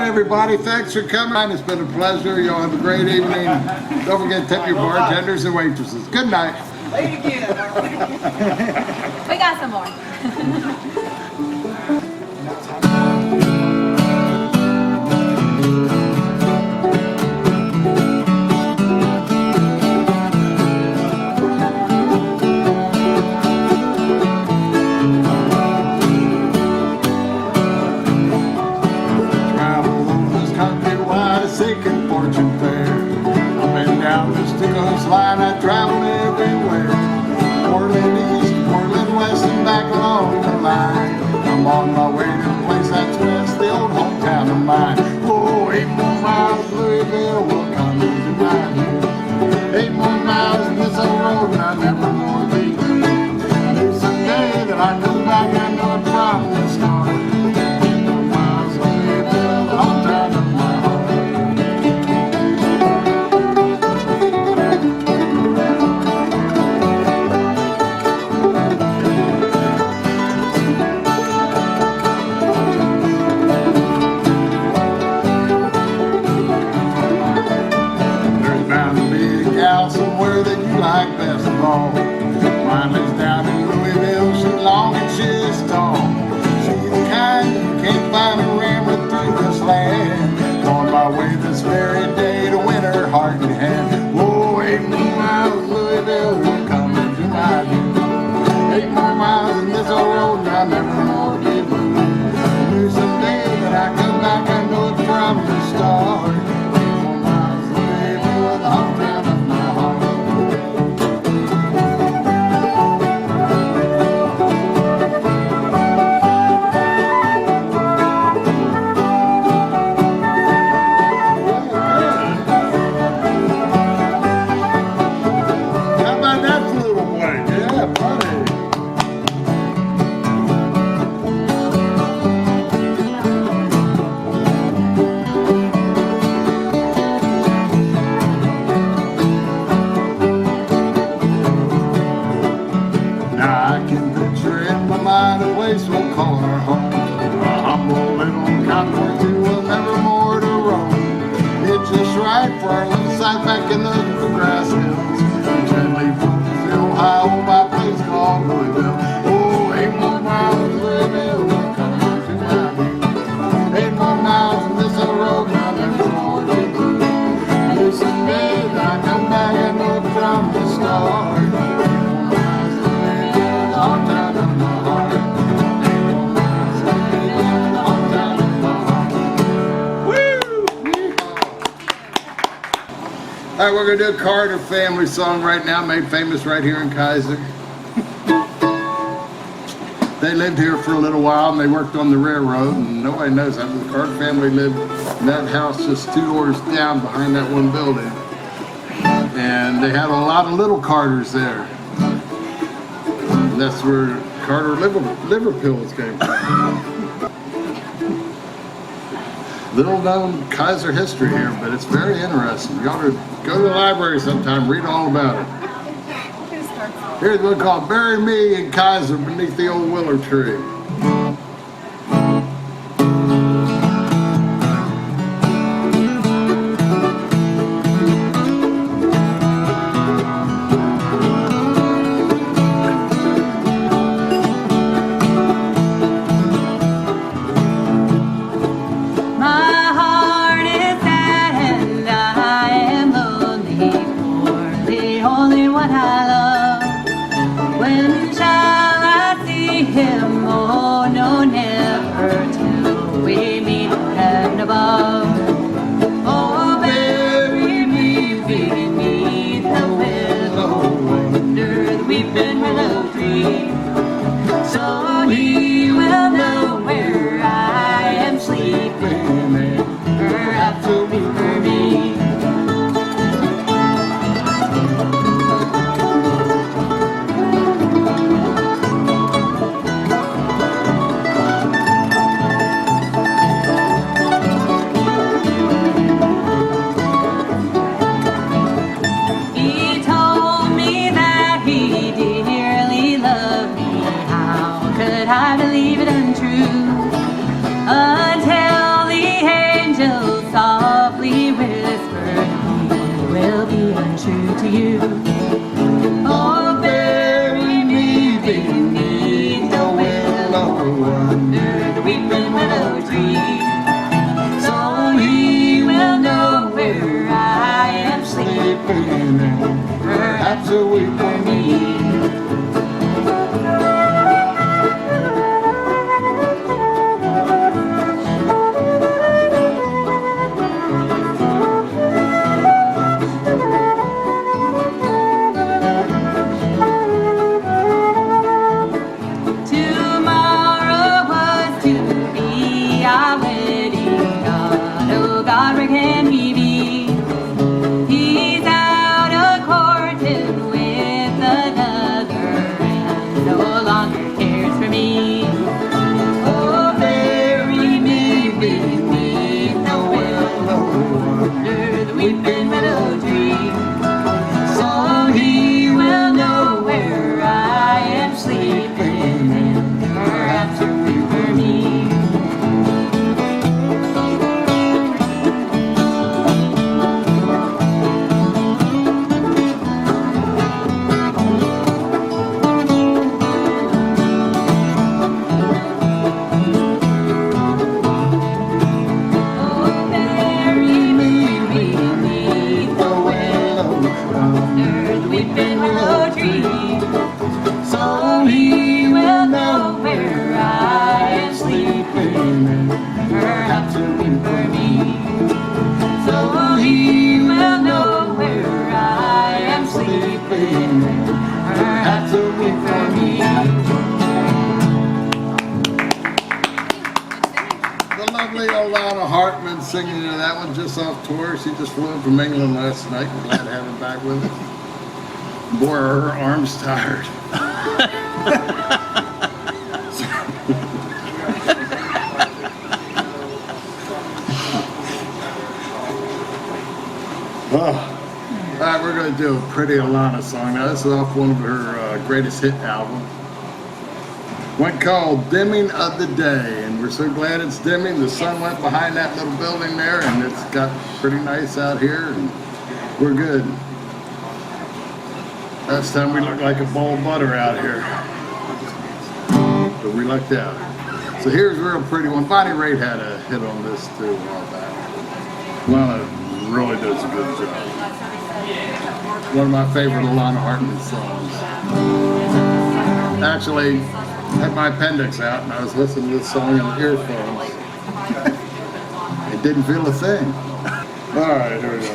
Everybody, thanks for coming. It's been a pleasure. Y'all have a great evening. Don't forget to tip your bartenders and waitresses. Good night. Play it again. We got some more. Seeking fortune fair. I've been down the coastline, I traveled everywhere. Portland East, Portland West, and back along the line. I'm on my way to the place that's best, the old hometown of mine. Oh, 8 more miles, Louisville will come into mine. 8 more miles in this old road, and I never more leave. I knew someday that I come back, I know it from the start. 8 more miles, Louisville, the hometown of my heart. Somewhere that you like best of all. Mine lives down in Louisville. She's long and she's tall. She's the kind you can't find a rammer through this land. On my way this very day to win her heart and hand. Whoa, 8 more miles, Louisville will come into my view. 8 more miles in this old road, and I'll never more be blue. I knew someday that I come back, I know it from the start. 8 more miles, Louisville, the hometown. right for our little side back in the grass hills. Gently flows the Ohio by a place called Louisville. Oh, 8 more miles to Louisville, coming to my view. 8 more miles and this old road running toward the blue. Listen, babe, I come back and look from the start. 8 more miles to Louisville, all down in my heart. 8 more miles to Louisville, all down in my heart. All right, we're gonna do a Carter family song right now, made famous right here in Kaiser. They lived here for a little while and they worked on the railroad, and nobody knows that. The Carter family lived in that house just 2 doors down behind that one building. And they had a lot of little Carters there. And that's where Carter liver pills came from. Little known Kaiser history here, but it's very interesting. You ought to go to the library sometime, read all about it. Here's one called Bury Me in Kaiser Beneath the Old Willow Tree. Singing to that one just off tour. She just flew in from England last night. We're glad to have her back with us. Boy, are her arms tired. All right, we're going to do a Pretty Alana song. Now, this is off one of her greatest hit albums. One called Dimming of the Day, and we're so glad it's dimming. The sun went behind that little building there, and it's got pretty nice out here, and we're good. Last time we looked like a bowl of butter out here, but we lucked out. So here's a real pretty one. Bonnie Raitt had a hit on this too a while back. Lana really does a good job. One of my favorite Alana Hartman songs. Actually, I had my appendix out and I was listening to this song in earphones. It didn't feel a thing. All right, here we go.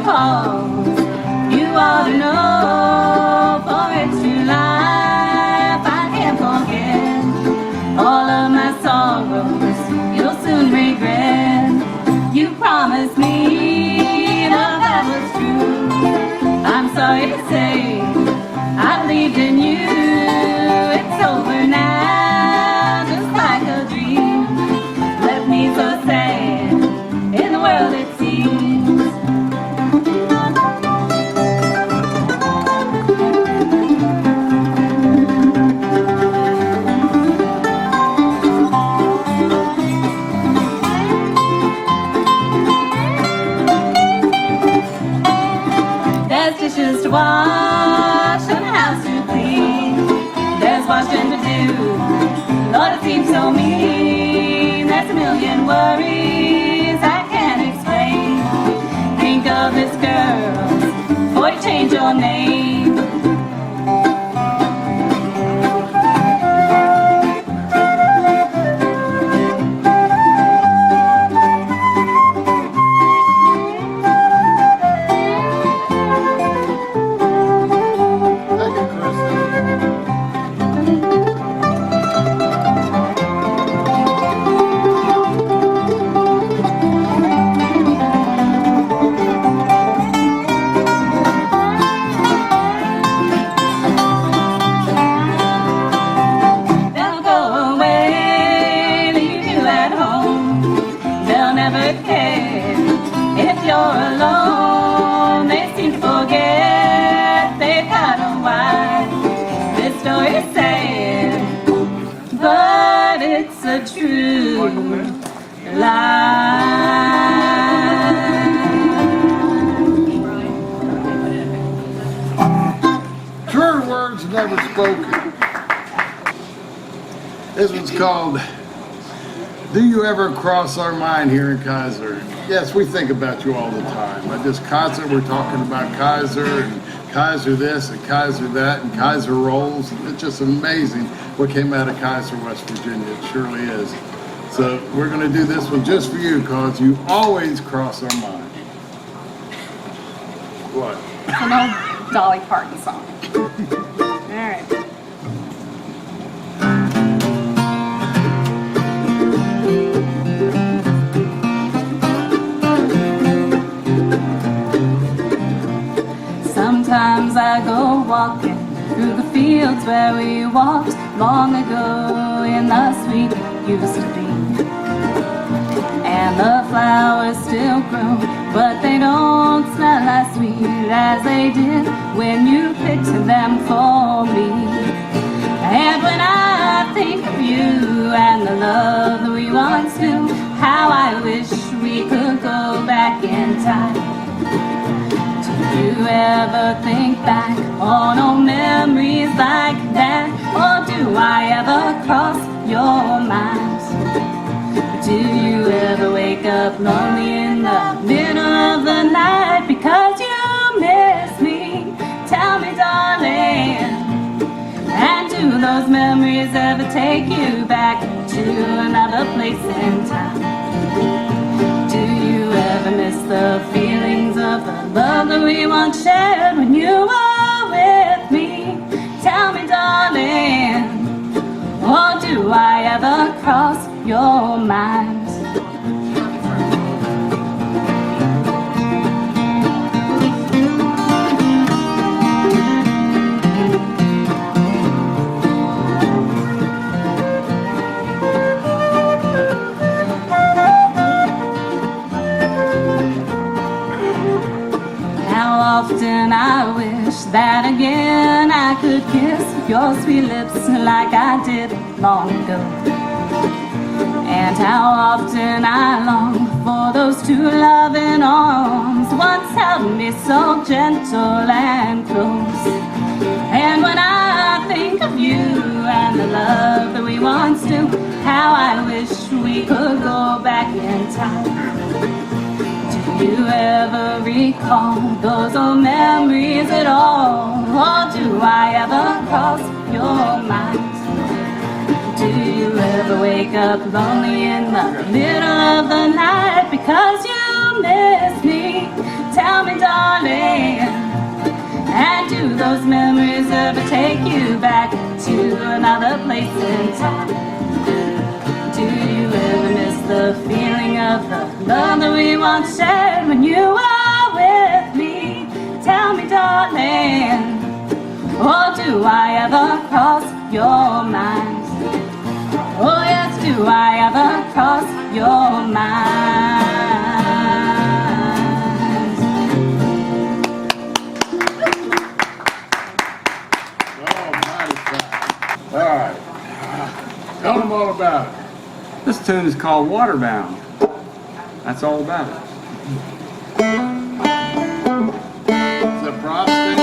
calls. You ought to know, for it's true life. I can't forget all of my sorrows. You'll soon regret. You promised me that that was true. I'm sorry to say I believed in you. It's over now, just like a dream. Left me so sad in the world it seems. There's dishes to wash and a house to clean. There's washing to do. Lord, it seems so mean. There's a million worries I can't explain. Think of this girl before you change your name. If you're alone, they seem to forget they've got a wife. This story's sad, but it's a true lie. Truer words never spoken. This one's called Do You Ever Cross Our Mind Here in Kaiser? Yes, we think about you all the time. At this concert, we're talking about Kaiser and Kaiser this and Kaiser that and Kaiser rolls. It's just amazing what came out of Kaiser, West Virginia. It surely is. So we're going to do this one just for you because you always cross our mind. What? An old Dolly Parton song. All right. Sometimes I go walking through the fields where we walked long ago in the sweet used to be. And the flowers still grow, but they don't smell as sweet as they did when you picked them for me. And when I think of you and the love that we once knew, how I wish we could go back in time. Do you ever think back on old memories like that? Or do I ever cross your mind? Do you ever wake up lonely in the middle of the night because you miss me? Tell me, darling. And do those memories ever take you back to another place in time? Do you ever miss the feelings of the love that we once shared when you were with me? Tell me, darling. Or do I ever cross your mind? How often I wish that again I could kiss your sweet lips like I did long ago. And how often I long for those two loving arms once held me so gentle and close. And when I think of you and the love that we once knew, how I wish we could go back in time. Do you ever recall those old memories at all? Or do I ever cross your mind? Do you ever wake up lonely in the middle of the night because you miss me? tell me, darling, and do those memories ever take you back to another place in time? Do you ever miss the feeling of the love that we once shared when you were with me? Tell me, darling, or do I ever cross your mind? Oh yes, do I ever cross your mind? All right. Tell them all about it. This tune is called Waterbound. That's all about it. Is it prostate?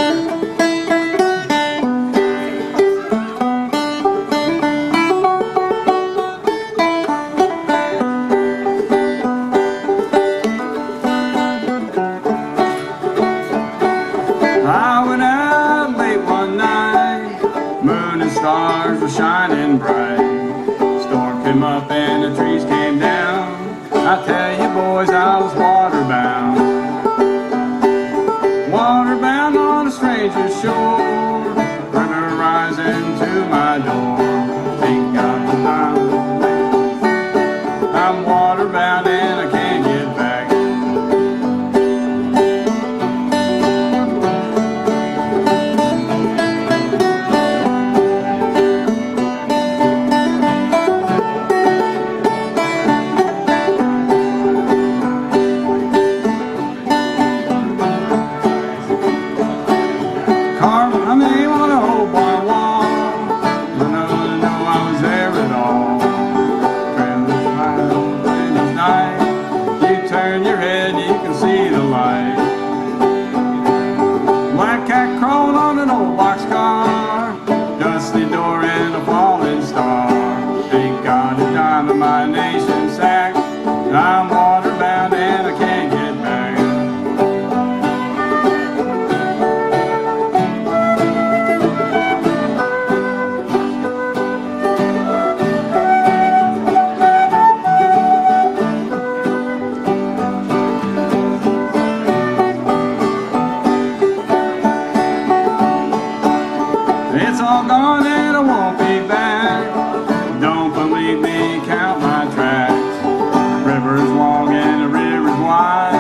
I went out late one night, moon and stars were shining bright. Storm came up and the trees came down. I tell you boys, I was waterbound. Waterbound on a stranger's shore, river rising to my door. Ain't got no time. I'm waterbound and I can't get back. My name on a old bar wall. None of them know I was there at all. Friendly smile, winter's night. You turn your head, you can see the light. Black cat crawling on an old boxcar, dusty door and a falling star. Ain't got a dime in my nation's sack. I'm waterbound and I can't get back. It's all gone and I won't be back. Don't believe me, count my tracks. River's long and the river's wide.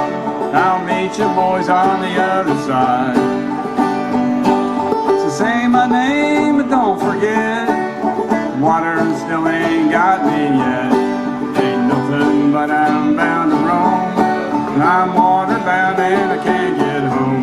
I'll meet you boys on the other side. So say my name, but don't forget, water still ain't got me yet. Ain't nothing but I'm bound to roam. I'm waterbound and I can't get home.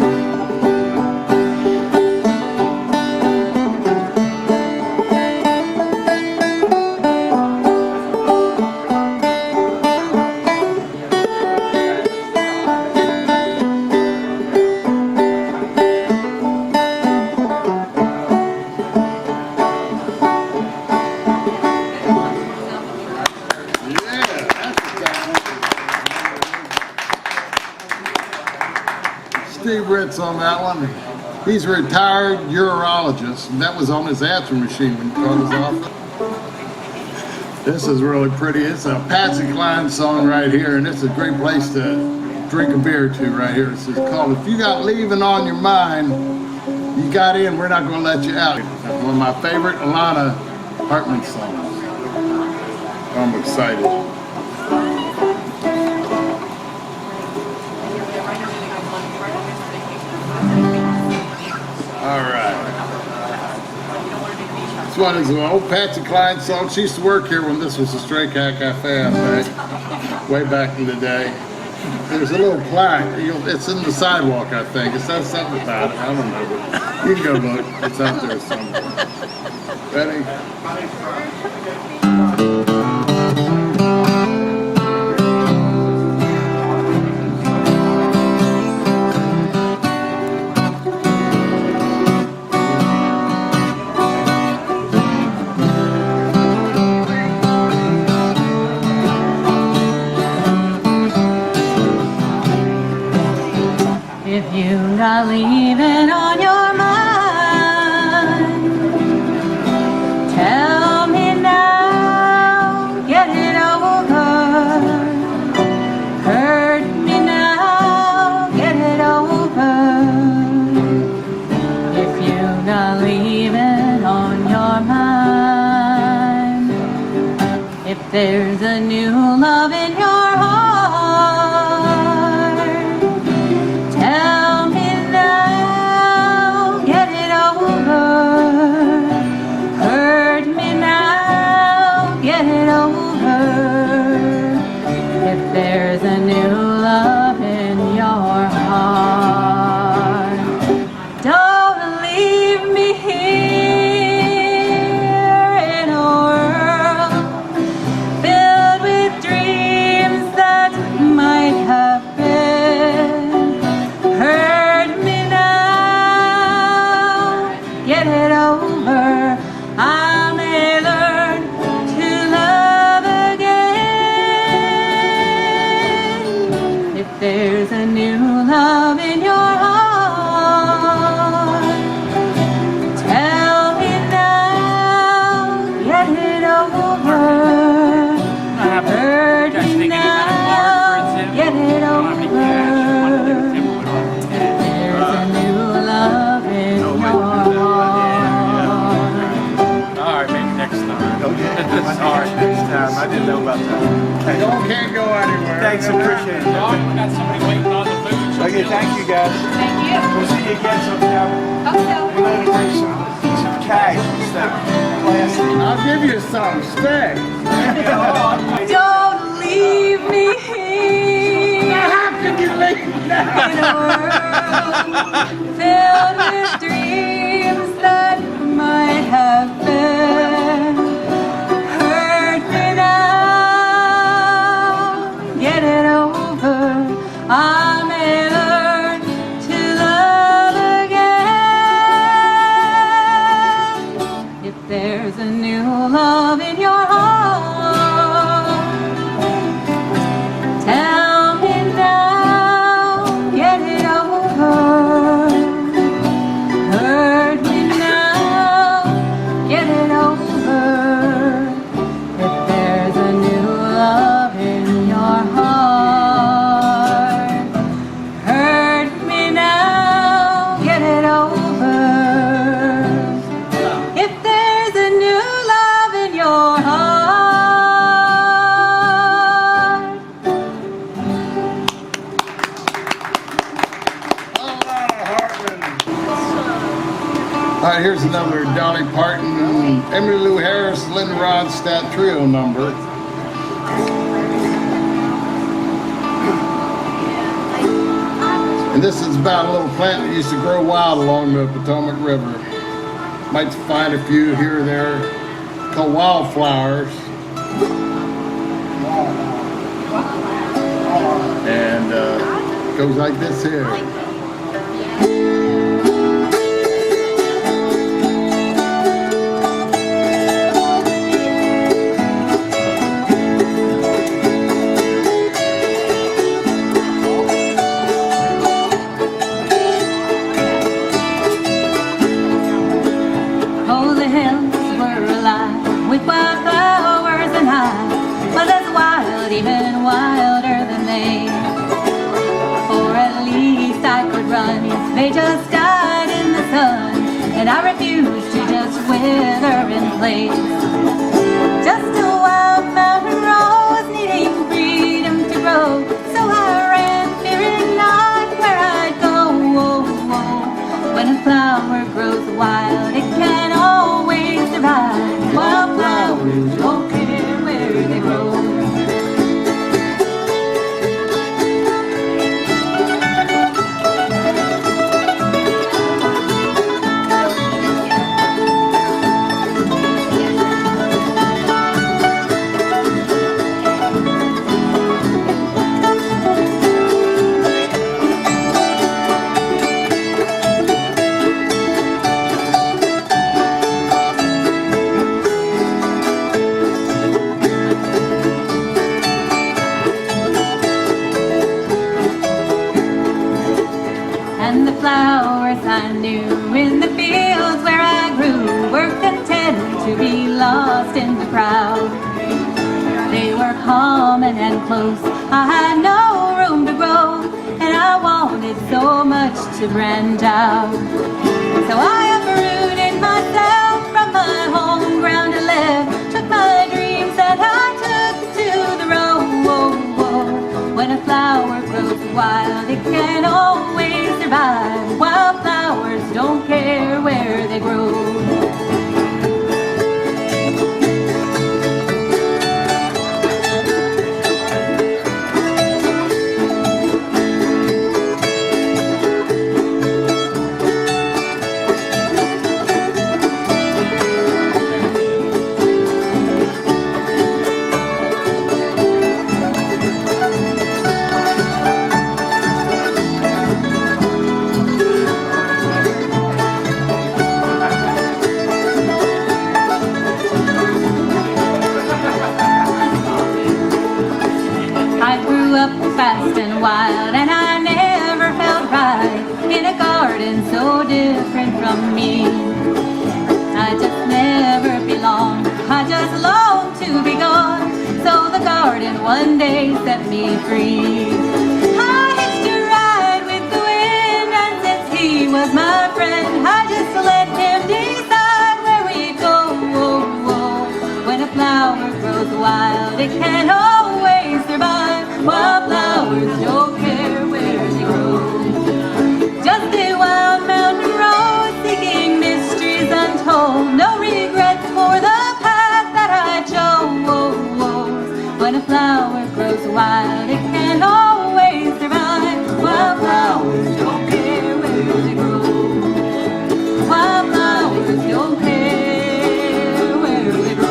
Steve Ritz on that one. He's a retired urologist, and that was on his answering machine when he called his office. This is really pretty. It's a Patsy Cline song right here, and it's a great place to drink a beer to right here. It's called If You Got Leaving on Your Mind, You Got In, We're Not Gonna Let You Out. One of my favorite Alana Hartman songs. I'm excited. All right. This one is an old Patsy Cline song. She used to work here when this was a Stray Cat Cafe, I think, way back in the day. There's a little plaque. It's in the sidewalk, I think. It says something about it. I don't know. But you can go look. It's out there somewhere. Ready? If you're not leaving on your mind, tell me now, get it over. Hurt me now, get it there's a new love in your heart, tell me now, get it over. Hurt me now, get it over. If there's a new love in your heart, don't leave me here in a world filled with dreams that might have been. Hurt me now, get it over. I may learn to love again. If there's a new love in your heart, tell me now, get it over. Hurt me now, get it over. There's a new love in your heart. Alright, maybe next time. Alright, next time. I didn't know about that. Y'all can't go anywhere. Thanks, appreciate it. We got somebody waiting on the food. Okay, thank you guys. Thank you. We'll see you again sometime. Hope so. We're going to bring some cash and stuff. Plastic. I'll give you some. Stay. Don't leave me here How can you leave now? in a world filled with dreams that might have been. Hurt me now, get it over. I may learn to love again. If there's a new love in your heart, tell me now, get it over. Hurt me now, get it over. If there's a new love in your heart, hurt me now, get it over. If there's a new love in your heart. All right, here's another Dolly Parton, Emily Lou Harris, Lynn Rodstadt trio number. And this is about a little plant that used to grow wild along the Potomac River. Might find a few here or there, called wildflowers. And it goes like this here. Oh, the hills were alive with wildflowers and I was as wild, even wilder than they. For at least I could run if they just died in the sun, and I refused to just wither in place. Just a wild mountain rose needing freedom to grow, so I ran fearing not where I'd go. When a flower grows wild, it can always survive. Wildflowers don't care where they grow. And the flowers I knew in the fields where I grew were content to be lost in the crowd. They were common and close, I had no room to grow, and I wanted so much to branch out. So I uprooted myself from my home ground to live, took my dreams and I took wild, it can always survive. Wildflowers don't care where they grow. Fast and wild, and I never felt right in a garden so different from me. I just never belonged, I just longed to be gone. So the garden one day set me free. I hitched a ride with the wind, and since he was my friend, I just let him decide where we go. When a flower grows wild, it can always survive. Wildflowers don't care where they grow. Just a wild mountain road, seeking mysteries untold. No regrets for the path that I chose. When a flower grows wild, it can always survive. Wildflowers don't care where they grow. Wildflowers don't care where they grow.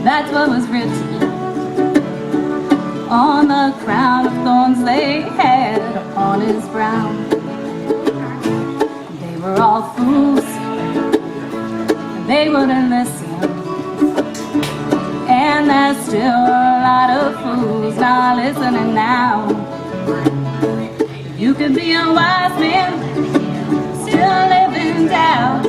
That's what was written on the crown of thorns they had upon his brow. They were all fools, they wouldn't listen, and there's still a lot of fools not listening now. You could be a wise man, still live in doubt.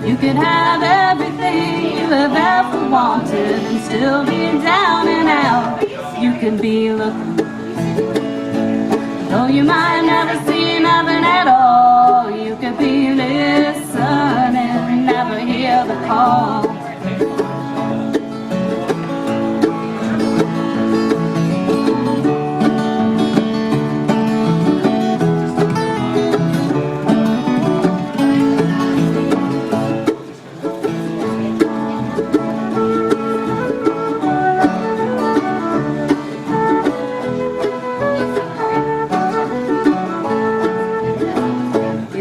You could have everything you have ever wanted and still be down and out. You could be looking, though you might never see nothing at all. You could be listening, never hear the call.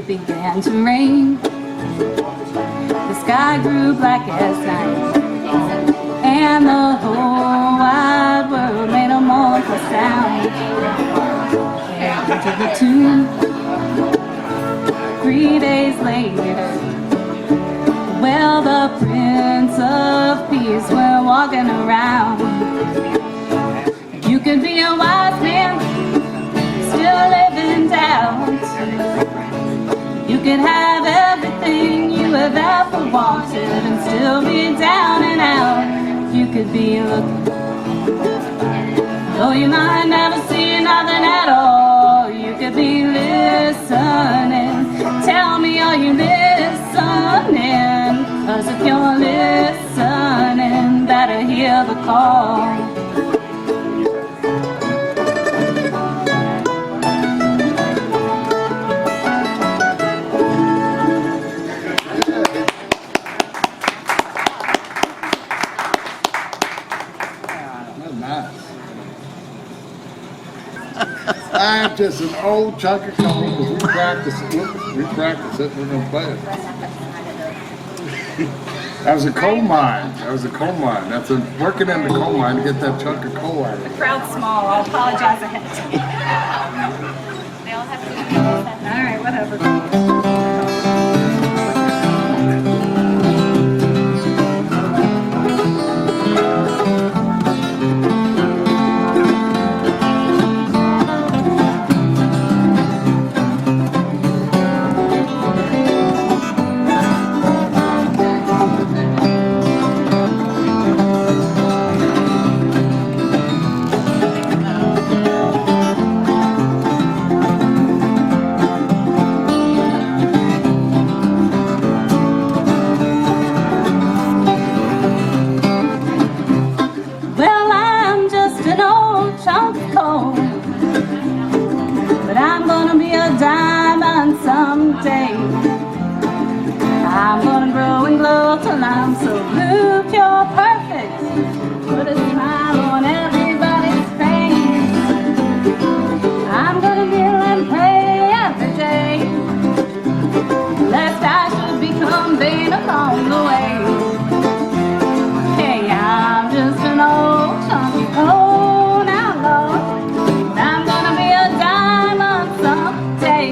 Began to rain. The sky grew black as night, and the whole wide world made a mournful sound. Into the tomb 3 days later, well, the Prince of Peace went walking around. You could be a wise man, still live in doubt. You could have everything you have ever wanted and still be down and out. You could be looking, though you might never see nothing at all. You could be listening. Tell me, are you listening? 'Cause if you're listening, better hear the call. I'm just an old chunk of coal because we practice it. We're going to play it. That was a coal mine. That's working in the coal mine to get that chunk of coal out of it. The crowd's small. I'll apologize ahead of time. They all have to do that. All right, whatever. so blue, pure, perfect. Put a smile on everybody's face. I'm gonna kneel and pray every day, lest I should become vain along the way. Hey, I'm just an old chunky cold outlaw. I'm gonna be a diamond someday.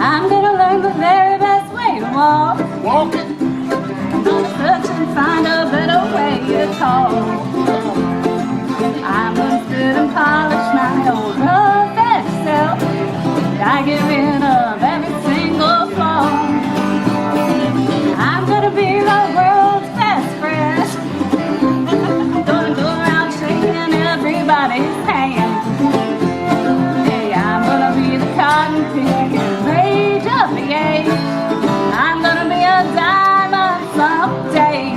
I'm gonna learn the very best way to walk. Walk it. I'm gonna search and find a better way to talk. I'm gonna sit and polish my old rough edge self. I get rid of every single flaw. I'm gonna be the world's best friend. Gonna go around shaking everybody's hand. Hey, I'm gonna be the cotton picking rage of the age. I'm gonna be a diamond someday.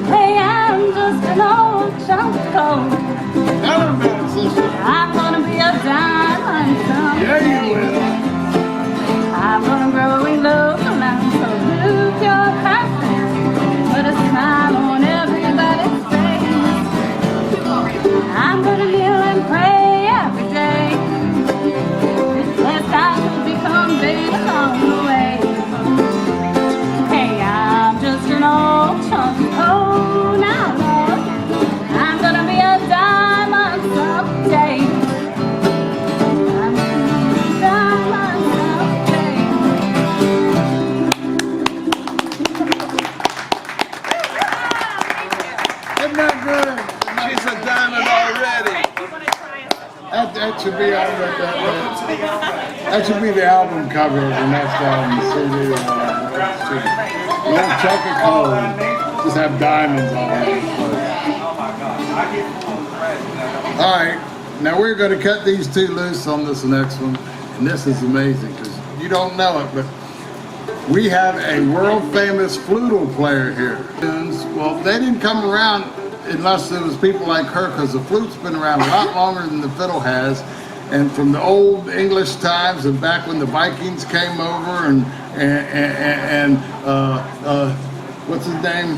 Hey, I'm just an old chunk of coal. Tell her about it, sister. I'm gonna be a diamond someday. Yeah, you will. I'm gonna grow in love and I'm so blue, pure, perfect. Put a smile on everybody's face. I'm gonna kneel and pray every day, lest I should become vain along the way. Hey, I'm just an old chunk of coal now, Lord. I'm gonna be a diamond someday. I'm gonna be a diamond someday. Isn't that good? She's a diamond already. That should be on that should be the album cover of the next album, the CD or whatever. Little chunk of coal, just have diamonds on it. All right, now we're going to cut these two loose on this next one, and this is amazing because you don't know it, but we have a world famous flute player here. Well, they didn't come around unless there was people like her, because the flute's been around a lot longer than the fiddle has. And from the old English times and back when the Vikings came over and what's his name?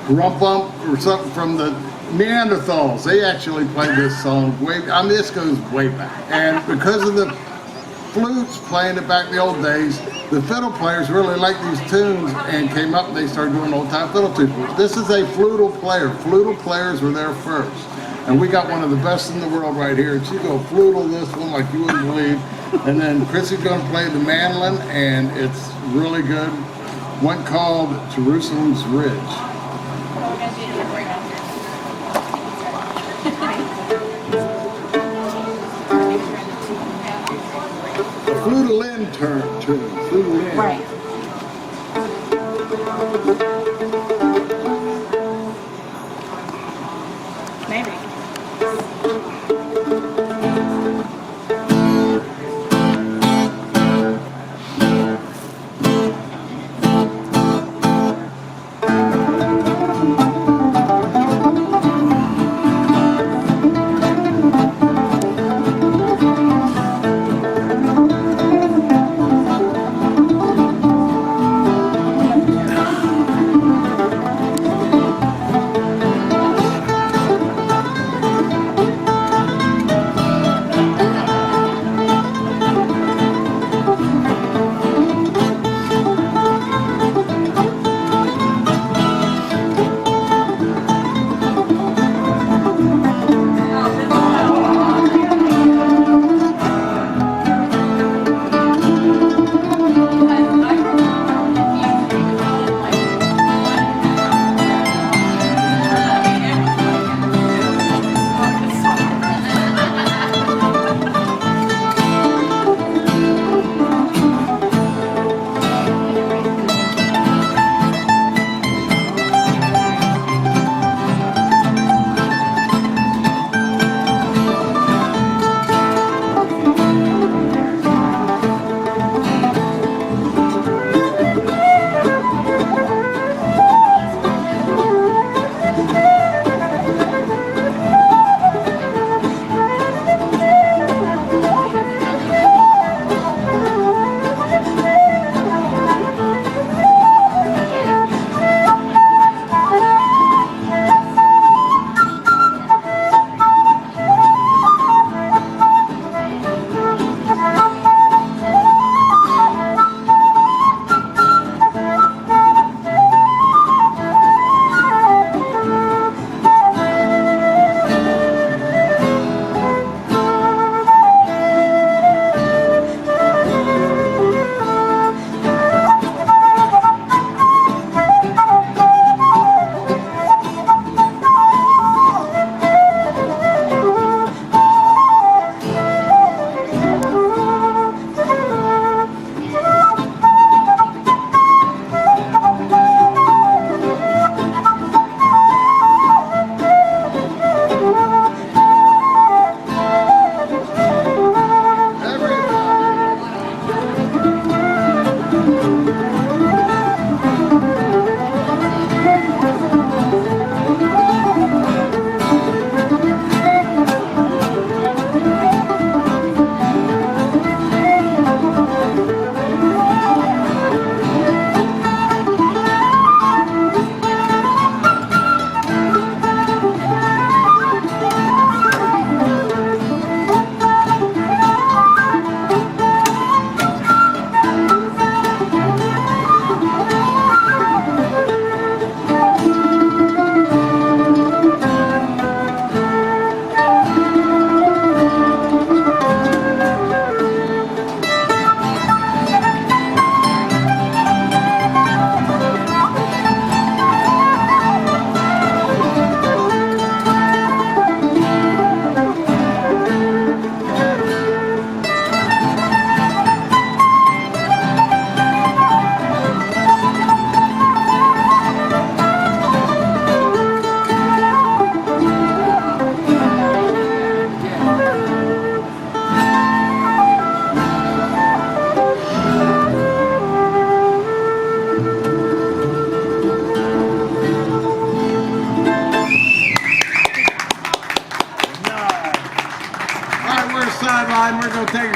Rumpump or something from the Neanderthals. They actually played this song this goes way back. And because of the flutes playing it back in the old days, the fiddle players really liked these tunes and came up and they started doing old time fiddle tunes. This is a flute player. Flute players were there first. And we got one of the best in the world right here. And she's going to flute this one like you wouldn't believe. And then Chrissy's going to play the mandolin, and it's really good. One called Jerusalem's Ridge. Flute-a-lin tune. Flute-a-lin. Right. Maybe.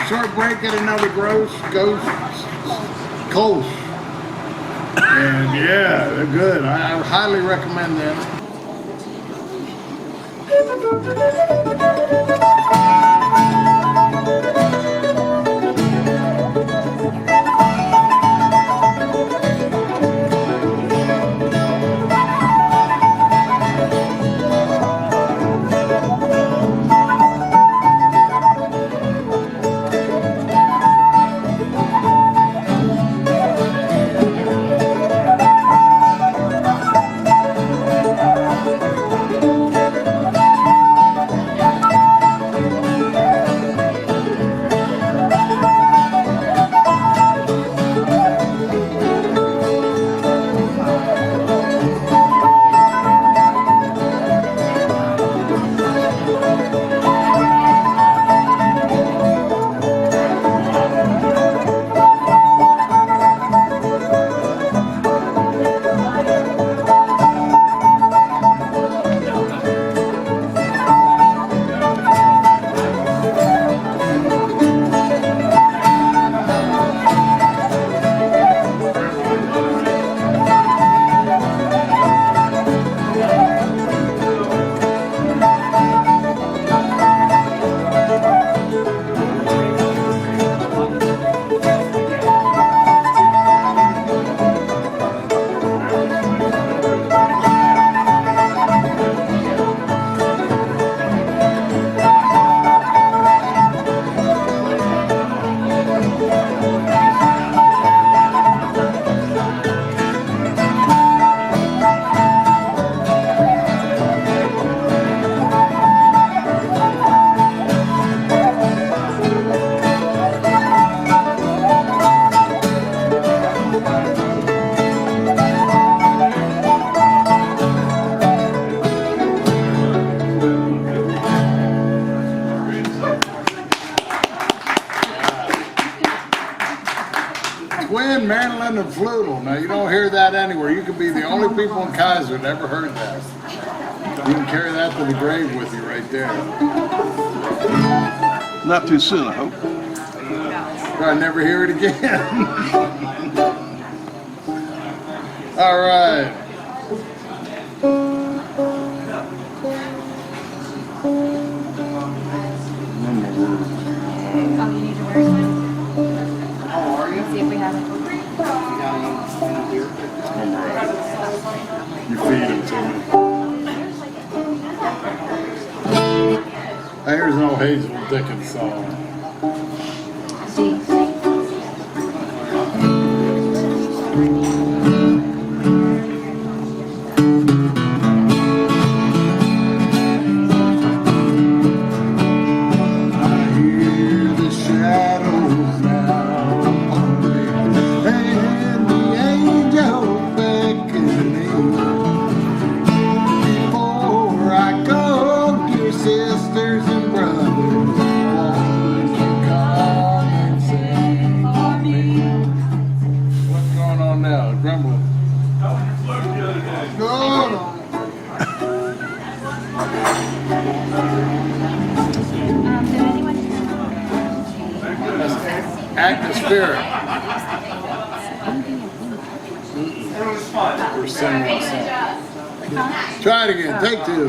a short break at another Ghost Coast. And yeah, they're good. I highly recommend them. Twin, mandolin, and flutel. Now, you don't hear that anywhere. You could be the only people in Kaiser that ever heard that. You can carry that to the grave with you right there. Not too soon, I hope. Probably never hear it again. All right. Oh, you need to wear one? How are you? See if we have it. You feed them to me. Here's an old Hazel Dickens song. See. Atmosphere. We're singing a song. Try it again. Take two.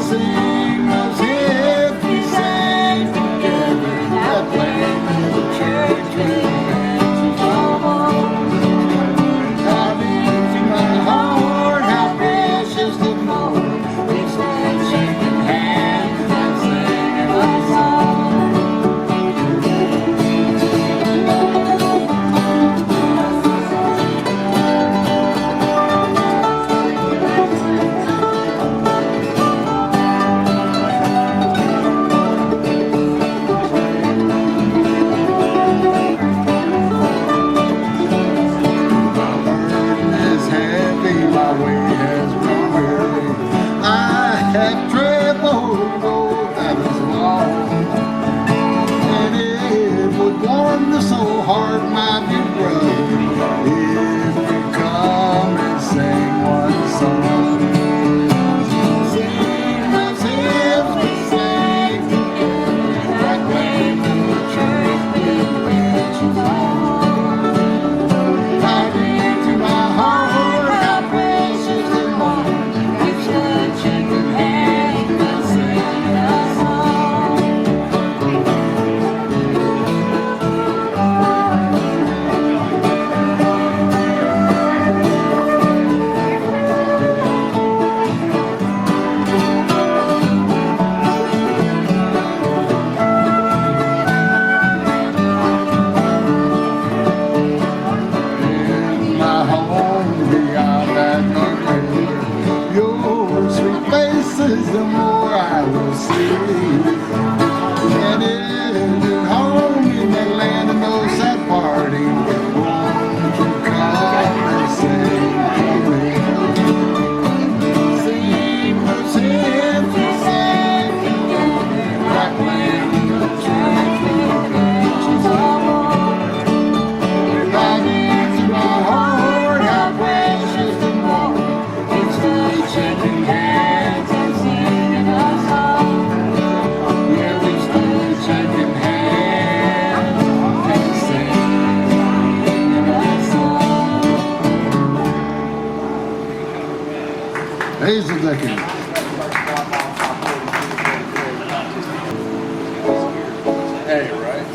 Sing as if we sang together that way. have traveled all that is long, and it would warm the soul heart, my dear brother, if you come and sing one song. Sing us if we sing together, like when the church will reach you home. Right into my heart, how precious the moment you touch and your hand will sing a song. In my home beyond that river, your sweet face is the more I will see. And in your home in that land of no sad parting, won't you come and sing to me? Sing us if we sing together, like when the church will reach us home. Right into my heart, how precious the moment it's shaking hands and singing a song. Yeah, we stood shaking hands and singing a song. Hazel Dickens. Hey, right?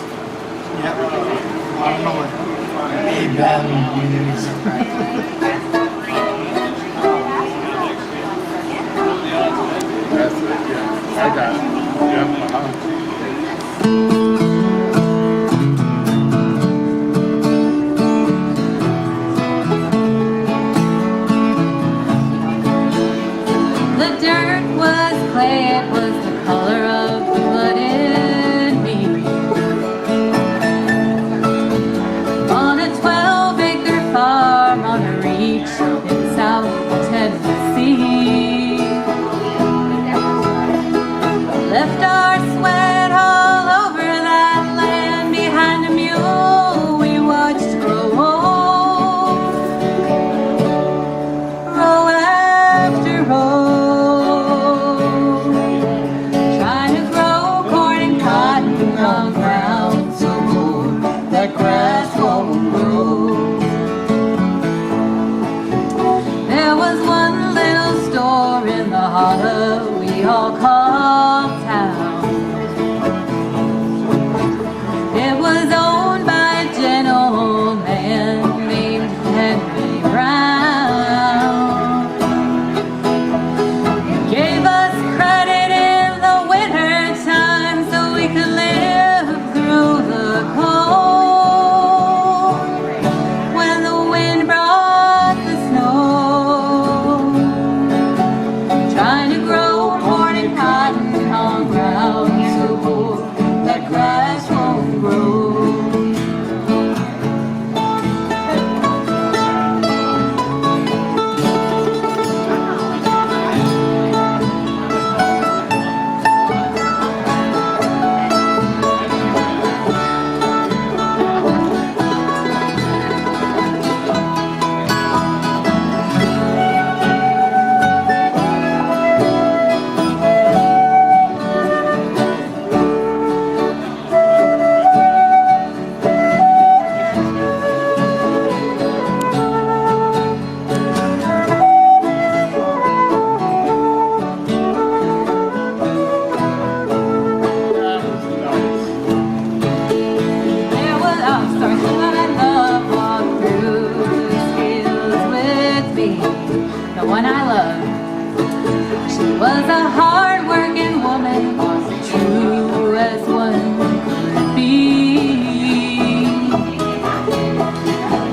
That's it, yeah. I got it. Yep, uh-huh. The dirt was clay, it was the color of the blood in me. On a 12-acre farm on a reach in South Tennessee, left our sweat all over that land. Behind a mule we watched grow old, row after row, trying to grow corn and cotton on ground so cold that grass won't grow. There was one little store in the hollow we all called town. It was owned by a gentle old man named Henry Brown. He gave us credit in the winter time so we could live through the cold. When the wind brought the snow, trying to grow corn and cotton on ground so poor that grass won't grow. There was someone I love walked through the fields with me. The one I loved, she was a hard-working woman, true as one could be.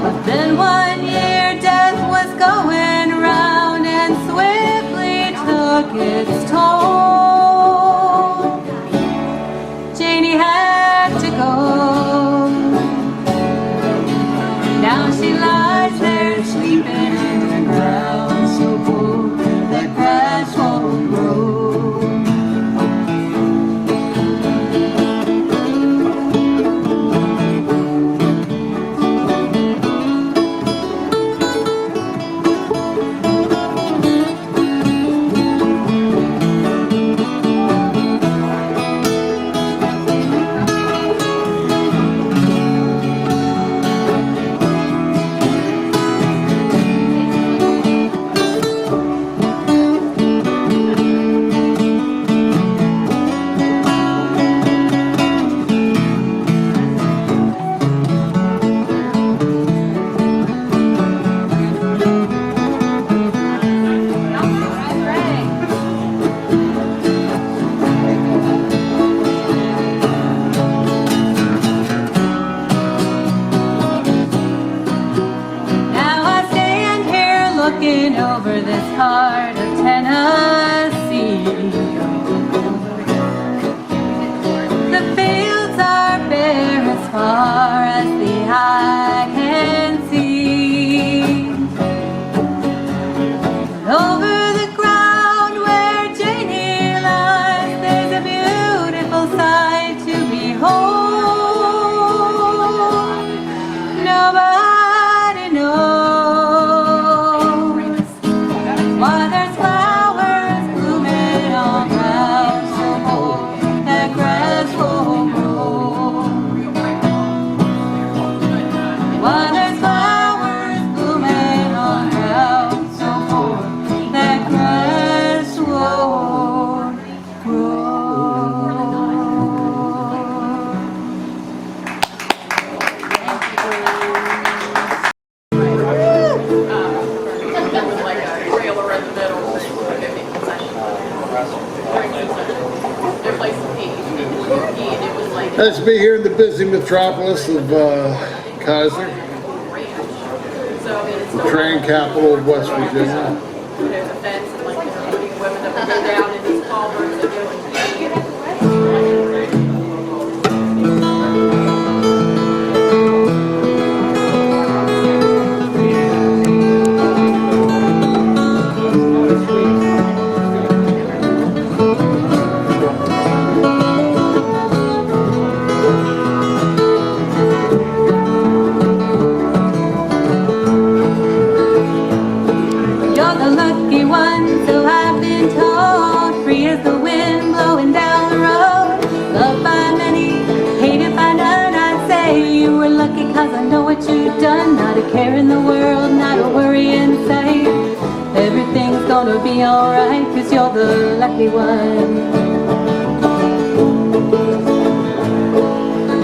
But then one year death was going round and swiftly took its toll. Janie had to go. Now she lies there sleeping in the ground so cold that grass won't grow. looking over this part of Tennessee. The fields are bare as far as the eye can see. Over the ground where Janie lies, there's a beautiful sight to behold. Nobody knows why there's flowers blooming on ground so cold that grass won't grow. Why there's flowers blooming on ground so cold that grass won't grow. That was like a trailer in the middle, 50 concessions. Their place to eat, and it was like Nice to be here in the busy metropolis of Kaiser, ranch. So I mean, it's the still train capital of West Virginia. there's a fence and like they're putting women that would go down in these culverts and go and You're the lucky one, so I've been told. Free as the wind blowing down the road. Loved by many, hated by none. I'd say you were lucky cause I know what you've done. Not a care in the world, not a worry in sight. Everything's gonna be alright cause you're the lucky one.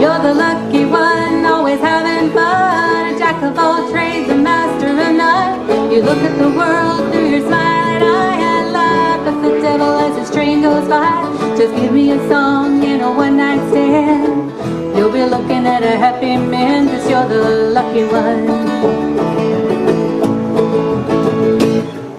You're the lucky one, always having fun. A jack of all trades, a master of none. You look at the world through your smiling eye and laugh at the devil as his train goes by. Just give me a song and a one-night stand. You'll be looking at a happy man, cause you're the lucky one.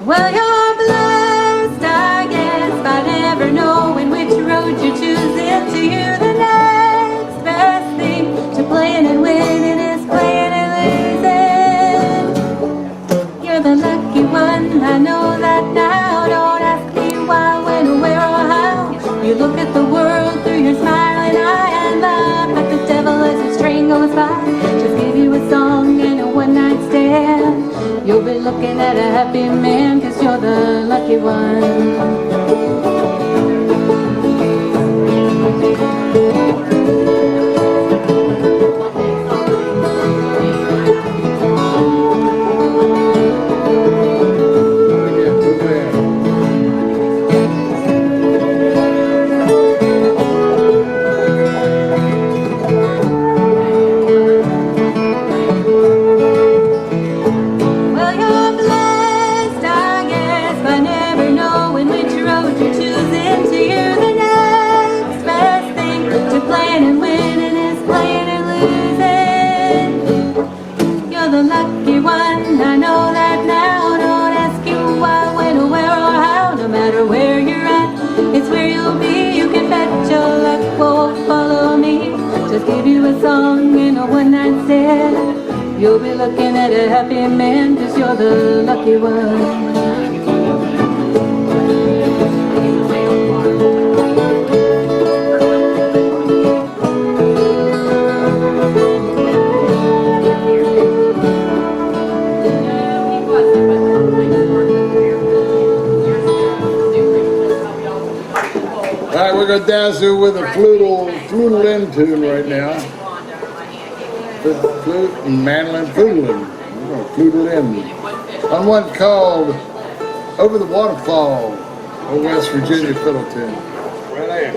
Well, you're blessed, I guess, by never knowing which road you're choosing. To you, the next best thing to playing and winning is playing and losing. You're the lucky one, I know that now. Don't ask me why, when, or where, or how. You look at the world through your smiling eye and laugh at the devil as his train goes by. Just give you a song and a one-night stand. You'll be looking at a happy man, cause you're the lucky one. Well, you're blessed, I guess, by never knowing which road you're choosing. To you, the next best thing to playing and winning is playing and losing. You're the lucky one, I know that now. Don't ask you why, when, or where, or how. No matter where you're at, it's where you'll be. You can bet your luck will follow me. Just give you a song and a one-night stand. You'll be looking at a happy man, cause you're the lucky one. All right, we're gonna dazzle with a flutal end tune right now. Flute and mandolin fluteling. We're gonna flute it in on one called "Over the Waterfall," a West Virginia fiddle tune. Right there.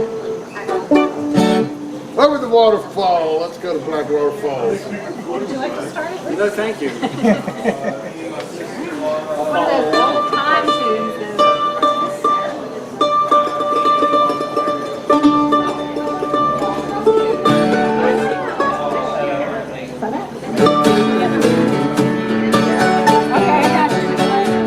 Over the waterfall. Let's go to Blackwater Falls. Would you like to start it? No, thank you. One of those old time tunes. Okay, I got you.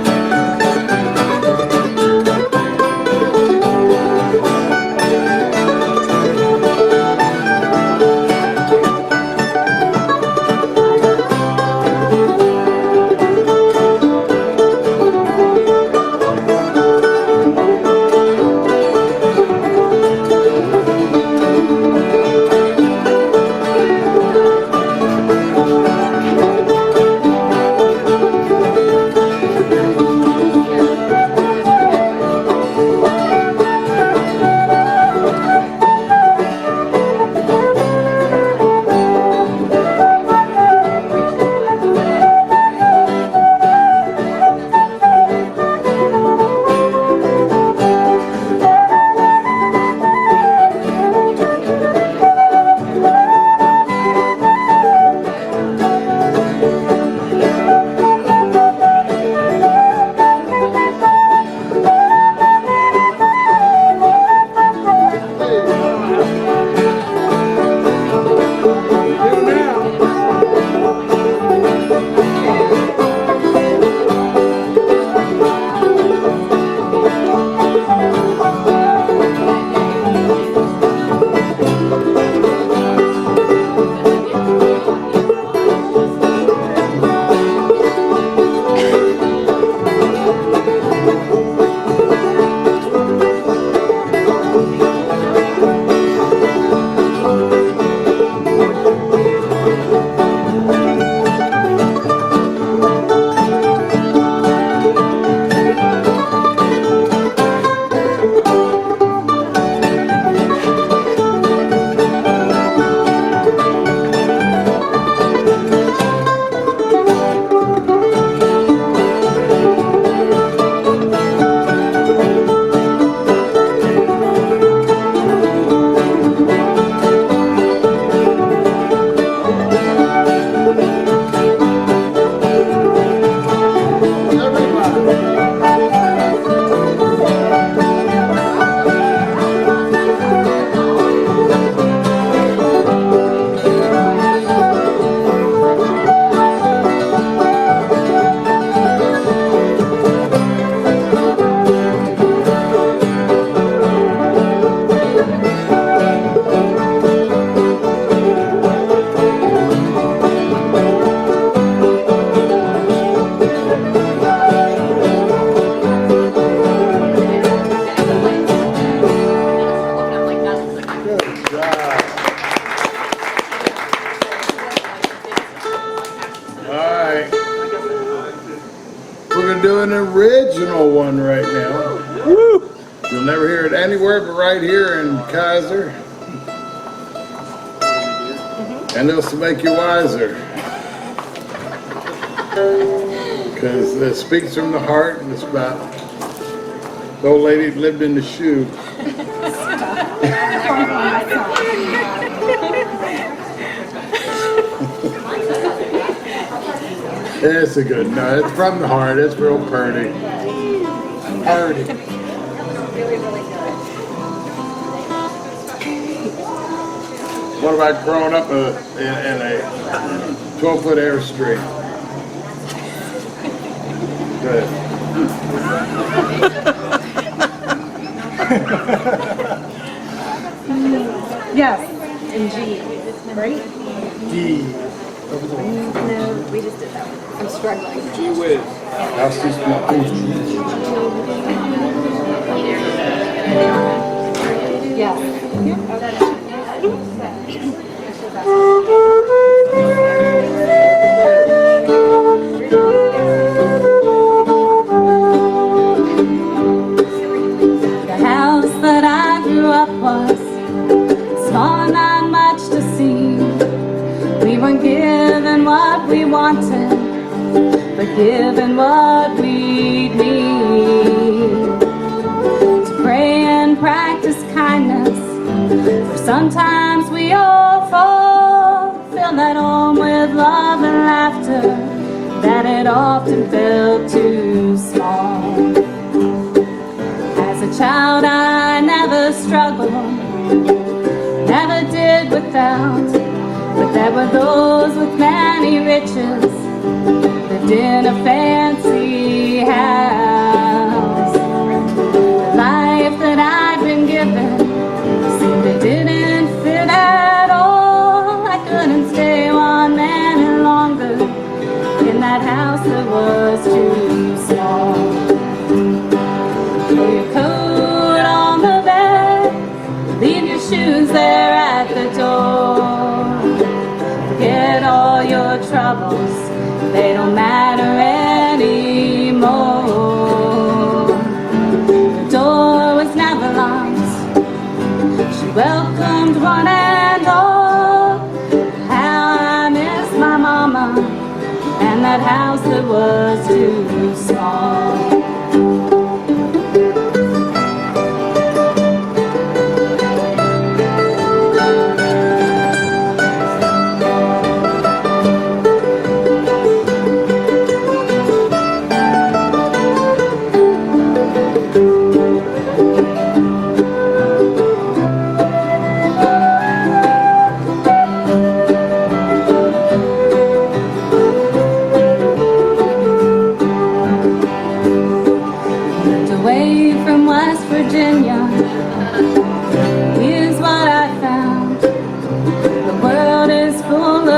We're gonna do an original one right now. Woo! You'll never hear it anywhere but right here in Kaiser. And this will make you wiser. Because it speaks from the heart, and it's about the old lady that lived in the shoe. It's a good, no, it's from the heart, it's real pretty. Pretty. What about growing up in a 12-foot Airstream? Good. Yes, in G, right? D. No, we just did that one. I'm struggling. Gee whiz. That's too small. Yes. The house that I grew up was small, not much to see. We weren't given what we wanted, but given what we'd need. To pray and practice kindness, for sometimes we all fall. Fill that home with love and laughter, that it often felt too small. As a child I never struggled, never did without. But there were those with many riches, lived in a fancy house. The life that I'd been given seemed it didn't fit at all. I couldn't stay 1 minute longer in that house that was too small. Throw your coat on the bed, leave your shoes there at the door. Forget all your troubles, they don't matter anymore. The door was never locked, she welcomed one and all. How I miss my mama, and that house that was too small.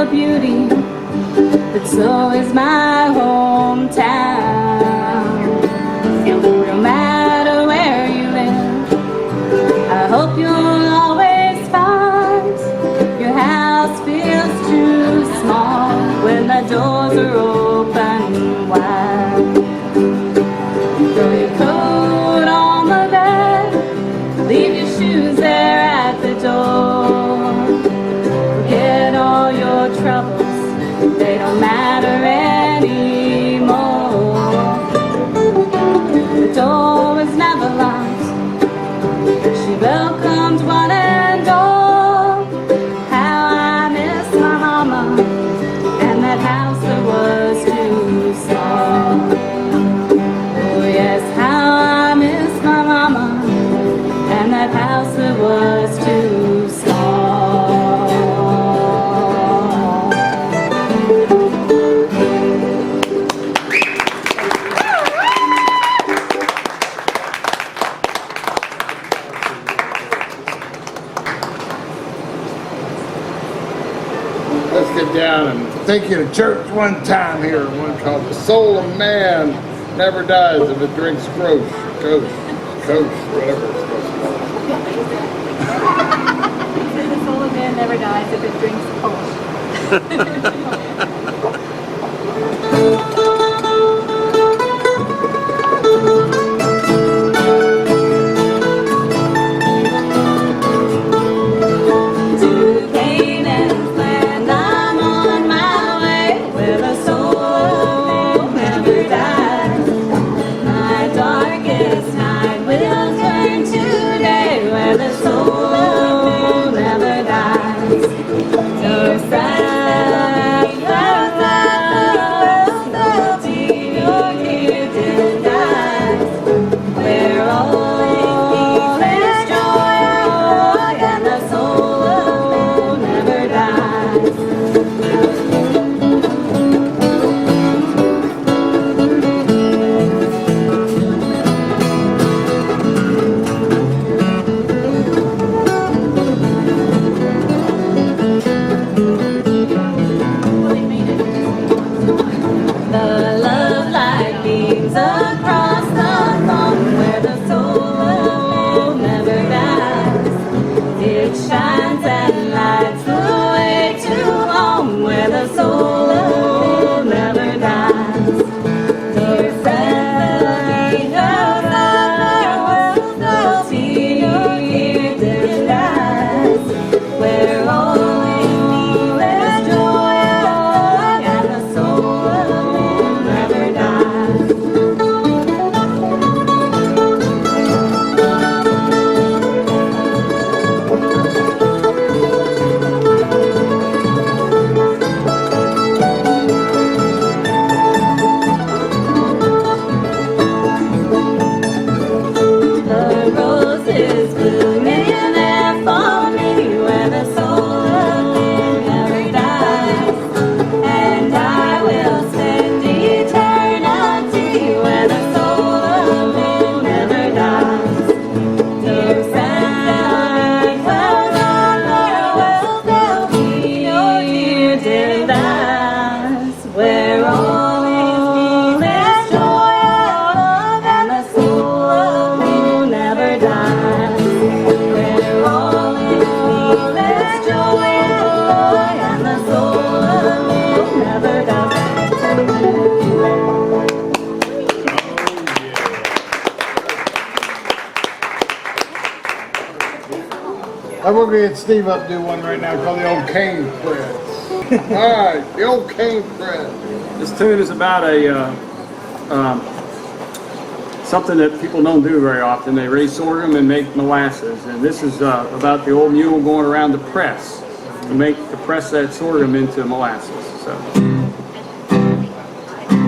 Beauty, but so is my hometown. No matter where you live, I hope you'll always find your house feels too small when the doors are open wide. Throw your coat on the bed, leave your shoes there at the door. Forget all your troubles, they don't matter anymore. The door was never locked, she welcomed one and all. How I miss my mama, and that house that was too small. Oh yes, how I miss my mama, and that house that was too small. Let's get down and take you to church one time here, one called The Soul of Man Never Dies If It Drinks Coach, whatever it's supposed to be. The soul of man never dies if it drinks Kolsch. I'm gonna get Steve up to do one right now called the old cane press. Alright, the old cane press. This tune is about a something that people don't do very often. They raise sorghum and make molasses, and this is about the old mule going around the press to press that sorghum into molasses. So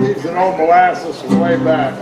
Leaves an old molasses from way back.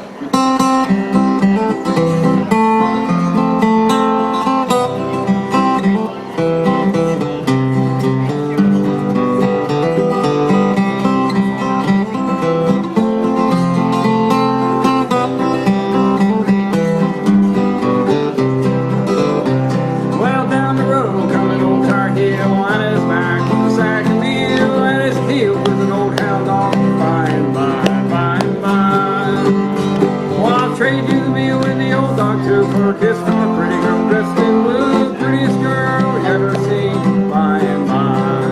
for a kiss from a pretty girl dressed in blue, prettiest girl you ever seen, by and by.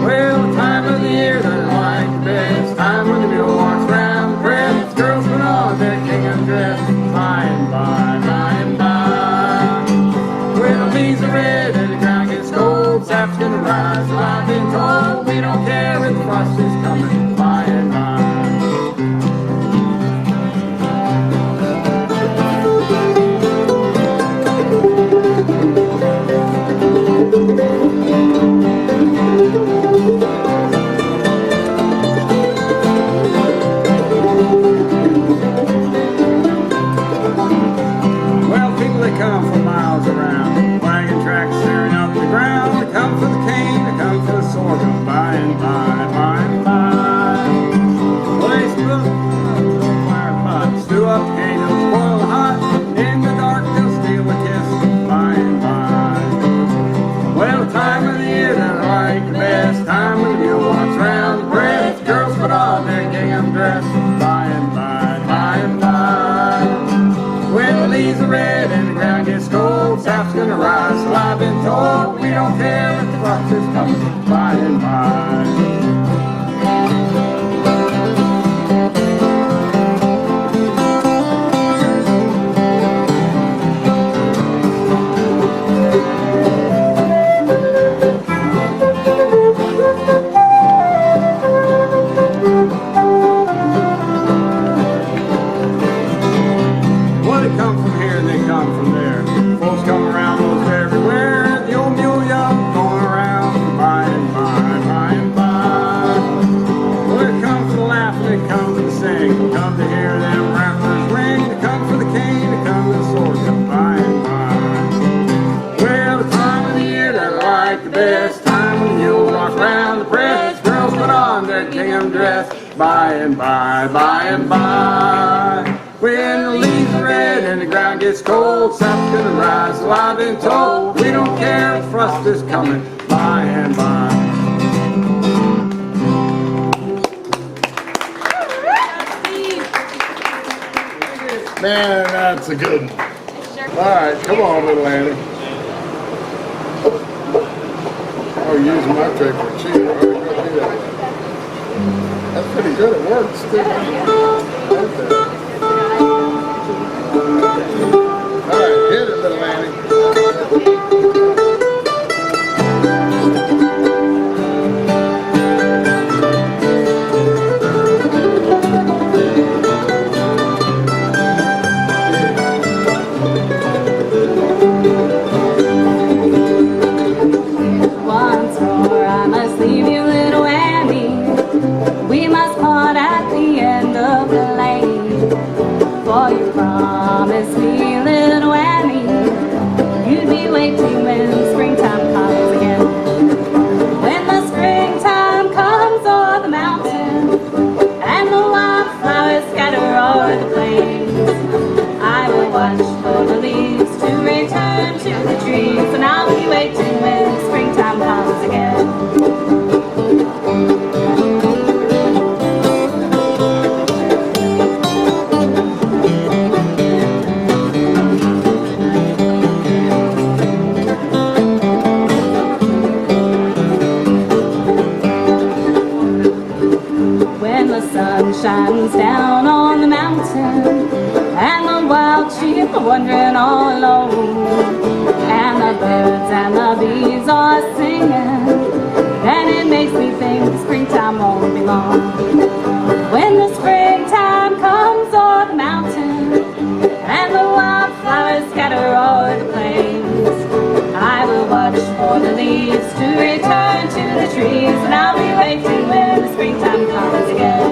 Well, the time of the year that I like the best, time when the mule walks round the press, girls put on their gingham dress, by and by, by and by. Well, the leaves are red and the ground gets cold, sap's gonna rise, so I've been told, we don't care if the frost is coming, by and by. Come from miles around, wagon tracks tearing up the ground. They come for the cane, they come for the sorghum, by and by, by and by. Well, they stew up the fire pot, stew up the cane, they'll spoil the hot. In the dark, they'll steal a kiss, by and by. Well, the time of the year that I like the best, time when the mule walks round the press, girls put on their gingham dress, by and by, by and by. When the leaves are red and the ground gets cold, sap's gonna rise, so I've been told, we don't care if the frost is coming, by and by. Come to hear them rattlers ring, to come for the cane, to come to the sorghum, by and by. Well, the time of the year that I like the best, time when you'll walk round the press, girls put on their gingham dress, by and by, by and by. When the leaves are red and the ground gets cold, sap's gonna rise, so I've been told, we don't care if frost is coming, by and by. Man, that's a good one. All right, come on, little Annie. Oh, using my trick for cheap. All right, go do that. That's pretty good. It works, too. Okay. All right, hit it, little Annie. Promise me, little Annie, you'd be waiting when springtime comes again. When the springtime comes o'er the mountain and the wildflowers scatter o'er the plains, I will watch for the leaves to return to the trees, and I'll be waiting when springtime comes again. Shines down on the mountain, and the wild sheep are wandering all alone, and the birds and the bees are singing, and it makes me think the springtime won't be long. When the springtime comes o'er the mountain and the wildflowers scatter o'er the plains, I will watch for the leaves to return to the trees, and I'll be waiting when the springtime comes again.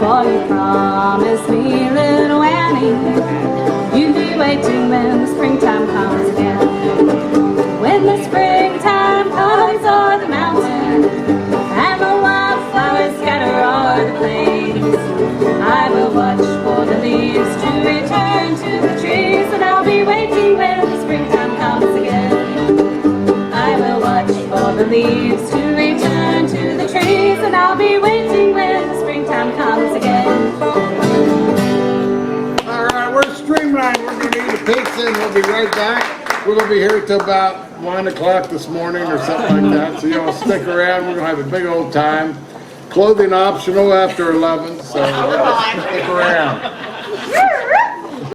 For you promised me, little Annie, you'd be waiting when the springtime comes again. When the springtime comes o'er the mountain and the wildflowers scatter o'er the plains, I will watch for the leaves to return to the trees, and I'll be waiting when the springtime comes again. I will watch for the leaves to return to the trees, and I'll be waiting when the springtime comes again. All right, we're StreamLine. We're going to eat a pizza and we'll be right back. We're going to be here till about 1 o'clock this morning or something like that. So y'all stick around. We're going to have a big old time. Clothing optional after 11, so stick around.